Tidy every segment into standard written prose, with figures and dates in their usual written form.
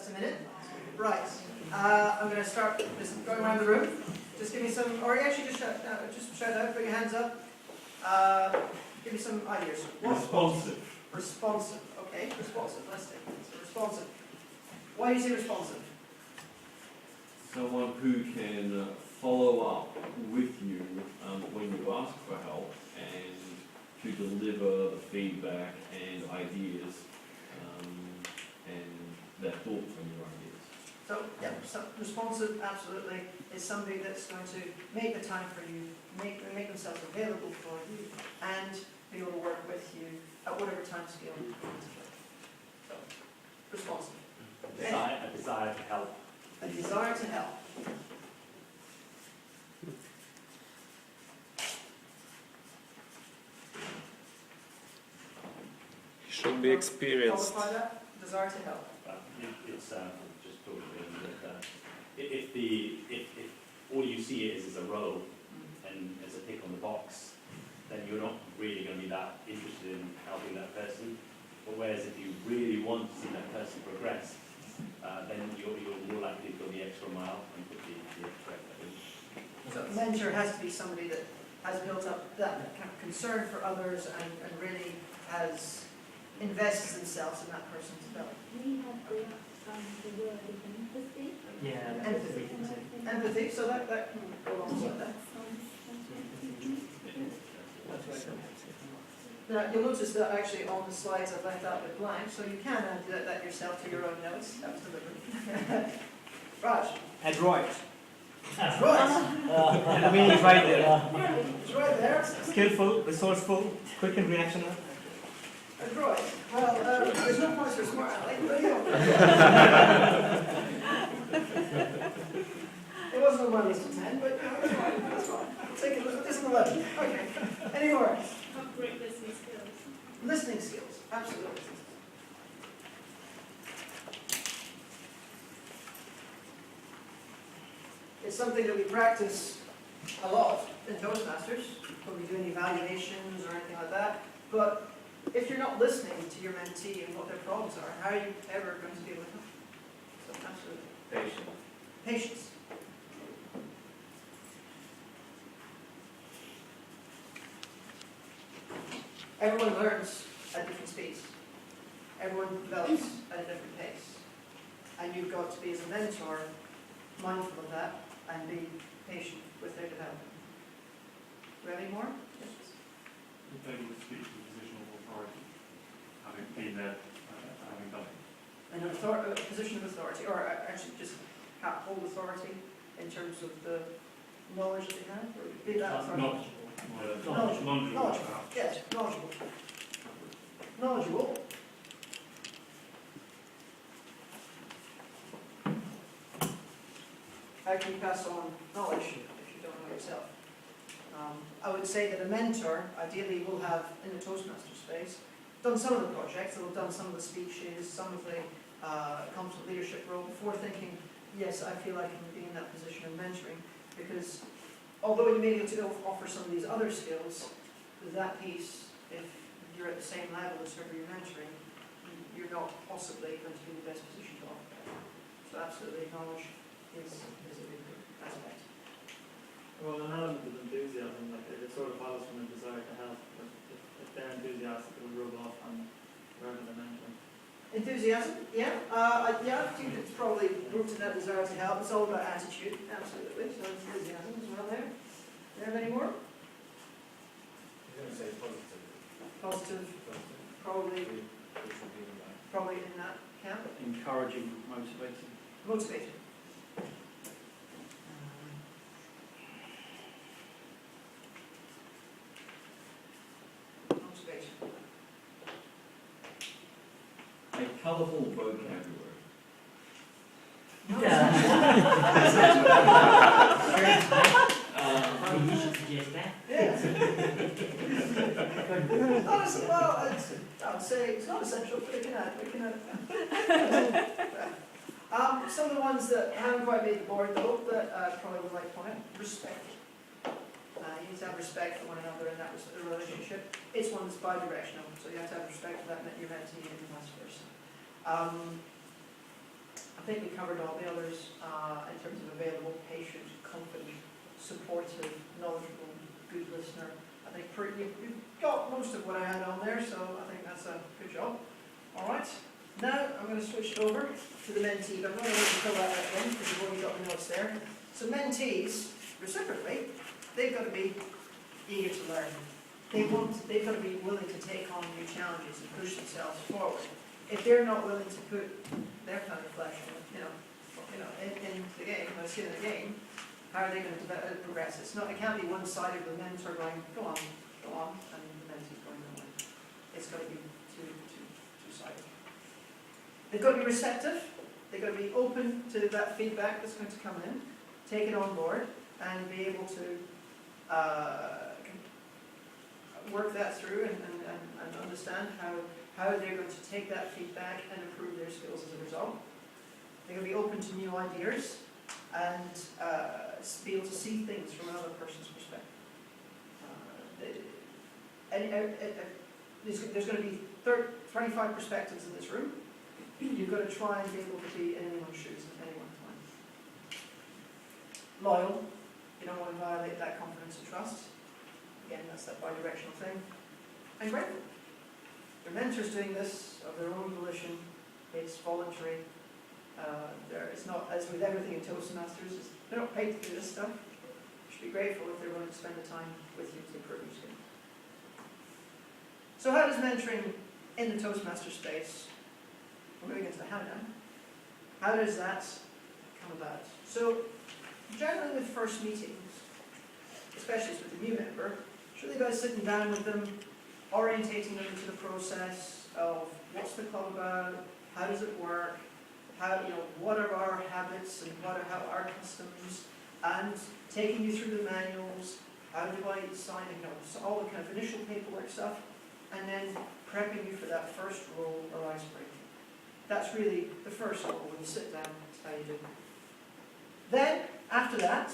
Just a minute. Right. I'm going to start just going around the room. Just give me some, or actually just shout out, put your hands up. Give me some ideas. Responsive. Responsive. Okay, responsive. Let's take it. So responsive. Why do you say responsive? Someone who can follow up with you when you ask for help and to deliver the feedback and ideas and their thoughts on your ideas. So, yeah, so responsive, absolutely, is somebody that's going to make the time for you, make themselves available for you, and be able to work with you at whatever time scale you want. So, responsive. A desire to help. A desire to help. Should be experienced. Qualify that? Desire to help. It's just totally that if all you see is a row and as a tick on the box, then you're not really going to be that interested in helping that person. But whereas if you really want to see that person progress, then you're more likely to go the extra mile and put the extra effort in. So a mentor has to be somebody that has built up that kind of concern for others and really has invests themselves in that person's development. We have the word empathy. Yeah, Empathy. Empathy, so that can go alongside that. Now, you'll notice that actually on the slides I've left out with blank, so you can add that yourself to your own notes. Absolutely. Raj. Adroit. That's right. I mean, it's right there. It's right there. Skillful, resourceful, quick and reactional. Adroit. Well, there's no points for smart, Alec, but you know. It wasn't on my list of 10, but that's fine. That's fine. I'll take it. This is 11. Okay. Any more? Great listening skills. Listening skills. Absolutely. It's something that we practice a lot in Toastmasters when we do any evaluations or anything like that. But if you're not listening to your mentee and what their problems are, how are you ever going to be able to help? So absolutely. Patience. Patience. Everyone learns at different speeds. Everyone develops at a different pace. And you've got to be, as a mentor, mindful of that and be patient with their development. Do we have any more? Yes. Able to speak to the position of authority, having been there, having done it. And a position of authority, or actually just hold authority in terms of the knowledge that they have, or be that authority. Knowledgeable. Yes, knowledgeable. Knowledgeable. How can you pass on knowledge if you don't know yourself? I would say that a mentor, ideally, will have, in the Toastmaster space, done some of the projects, they'll have done some of the speeches, some of the competent leadership role before thinking, yes, I feel like I can be in that position of mentoring, because although you may be able to offer some of these other skills, that piece, if you're at the same level as whoever you're mentoring, you're not possibly going to be in the best position to offer that. So absolutely, knowledge is a big aspect. Well, an element of enthusiasm, like it sort of follows from a desire to help, but if they're enthusiastic, it will rub off on rather than mentoring. Enthusiasm, yeah. Yeah, I think it's probably rooted in that desire to help. It's all about attitude, absolutely. So enthusiasm as well there. Do you have any more? I'm going to say positive. Positive, probably in that camp. Encouraging, motivating. Motivating. Motivation. A colourful vocabulary. You should suggest that. Yes. Well, I would say it's not essential, but we can add. Some of the ones that haven't quite made the board, though, that probably would like to point out, respect. You need to have respect for one another in that relationship. It's one that's bi-directional, so you have to have respect for that your mentee and vice versa. I think we covered all the others in terms of available, patient, confident, supportive, knowledgeable, good listener. I think you've got most of what I had on there, so I think that's a good job. All right, now I'm going to switch over to the mentee, but I'm not going to fill that out again because you've already got the notes there. So mentees, reciprocally, they've got to be eager to learn. They've got to be willing to take on new challenges and push themselves forward. If they're not willing to put their kind of flesh in, in the game, skin in the game, how are they going to progress? It can't be one-sided with the mentor going, go on, and the mentee's going, no way. It's got to be two-sided. They've got to be receptive. They've got to be open to that feedback that's going to come in, take it on board, and be able to work that through and understand how they're going to take that feedback and improve their skills as a result. They're going to be open to new ideas and be able to see things from another person's perspective. There's going to be 25 perspectives in this room. You've got to try and be able to be in anyone's shoes at any one time. Loyal. You don't want to violate that confidence and trust. Again, that's that bi-directional thing. And grateful. Your mentor's doing this of their own volition. It's voluntary. It's not, as with everything in Toastmasters, they're not paid to do this stuff. You should be grateful if they're willing to spend the time with you to improve your skills. So how does mentoring in the Toastmaster space, we're moving into the how now, how does that come about? So generally with first meetings, especially with the new member, it's really about sitting down with them, orientating them into the process of what's the club about, how does it work, what are our habits and what are our customs, and taking you through the manuals, how do I sign, so all the kind of initial paperwork stuff, and then prepping you for that first role or icebreaker. That's really the first role when you sit down, that's how you do it. Then, after that,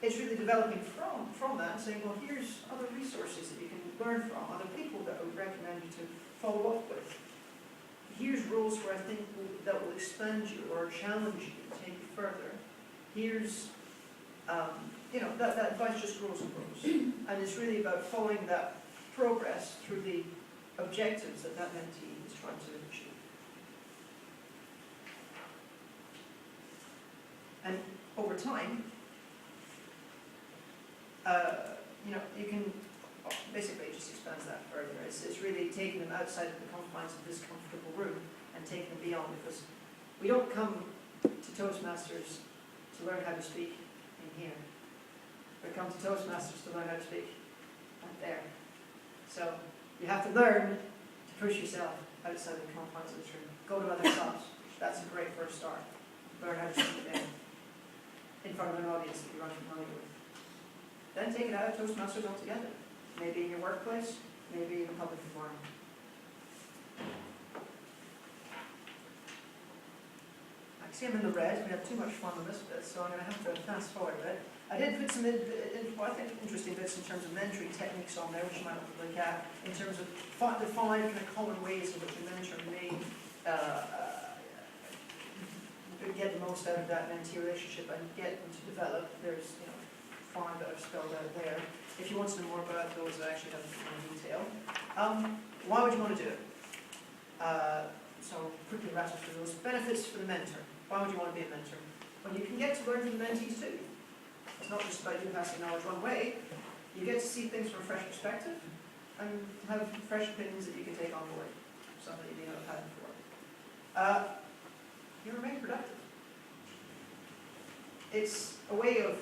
it's really developing from that, saying, well, here's other resources that you can learn from, other people that I would recommend you to follow up with. Here's roles where I think that will expand you or challenge you, take you further. Here's, that advice just grows and grows. And it's really about following that progress through the objectives that mentee is trying to achieve. And over time, you can, basically it just expands that further. It's really taking them outside of the confines of this comfortable room and taking them beyond, because we don't come to Toastmasters to learn how to speak in here. We come to Toastmasters to learn how to speak out there. So you have to learn to push yourself outside the confines of this room. Go to other clubs. That's a great first start. Learn how to speak there in front of an audience that you're unfamiliar with. Then take it out of Toastmasters altogether. Maybe in your workplace, maybe in a public forum. I see I'm in the red. We have too much fun on this bit, so I'm going to have to fast forward a bit. I did put some I think interesting bits in terms of mentoring techniques on there, which you might want to look at, in terms of the five kind of common ways in which a mentor may get the most out of that mentee relationship and get them to develop. There's, five that I've spelled out there. If you want to know more about those, I actually have them in detail. Why would you want to do it? So quickly rattle through those. Benefits for the mentor. Why would you want to be a mentor? Well, you can get to learn from the mentees too. It's not just about you passing knowledge one way. You get to see things from a fresh perspective and have fresh opinions that you can take on board. Something you may not have had before. You remain productive. It's a way of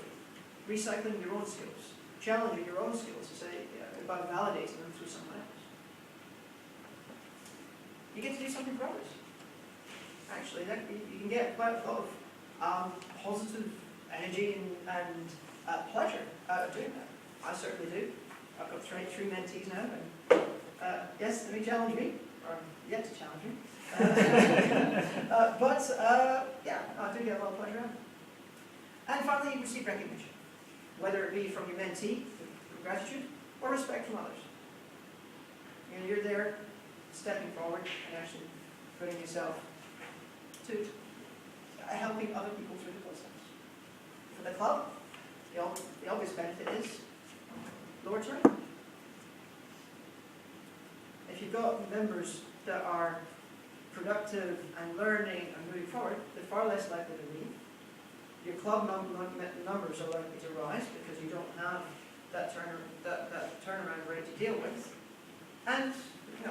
recycling your own skills, challenging your own skills to say, about validating them through someone else. You get to do something for others. Actually, you can get quite a lot of positive energy and pleasure out of doing that. I certainly do. I've got three mentees now, and yes, they may challenge me, or yet to challenge me. Yeah, I do get a lot of pleasure out of it. And finally, you receive recognition, whether it be from your mentee, gratitude, or respect from others. You're there, stepping forward, and actually putting yourself to helping other people through the process. For the club, the obvious benefit is lower turnover. If you've got members that are productive and learning and moving forward, they're far less likely to leave. Your club numbers are likely to rise because you don't have that turnaround rate to deal with. And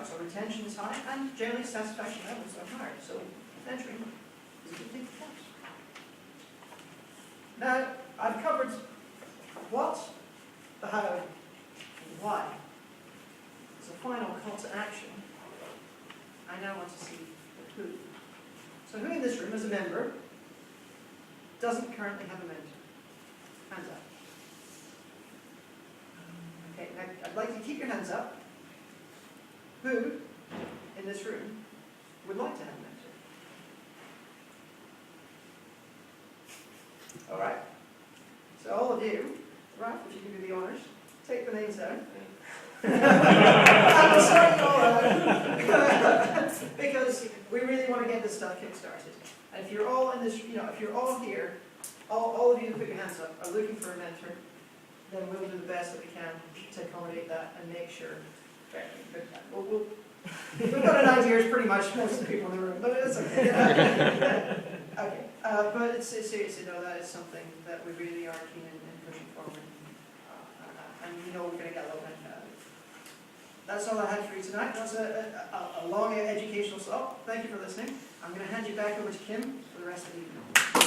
so retention is high and generally satisfaction levels are higher. So mentoring is a good thing for clubs. Now, I've covered what, the how, and the why. As a final call to action, I now want to see the who. So who in this room, as a member, doesn't currently have a mentor? Hands up. Okay, now I'd like you to keep your hands up. Who in this room would like to have a mentor? All right. So all of you, Ralph, if you can do the honors, take the names down. I'm sorry, you all out. Because we really want to get this stuff kick-started. And if you're all in this, if you're all here, all of you who put your hands up are looking for a mentor, then we'll do the best that we can to accommodate that and make sure. We've got an idea, it's pretty much most of the people in the room, but it's okay. Okay, but it's seriously, no, that is something that we really are keen in pushing forward. And we know we're going to get a lot of benefit out of it. That's all I had for you tonight. That's a long educational slot. Thank you for listening. I'm going to hand you back over to Kim for the rest of the evening.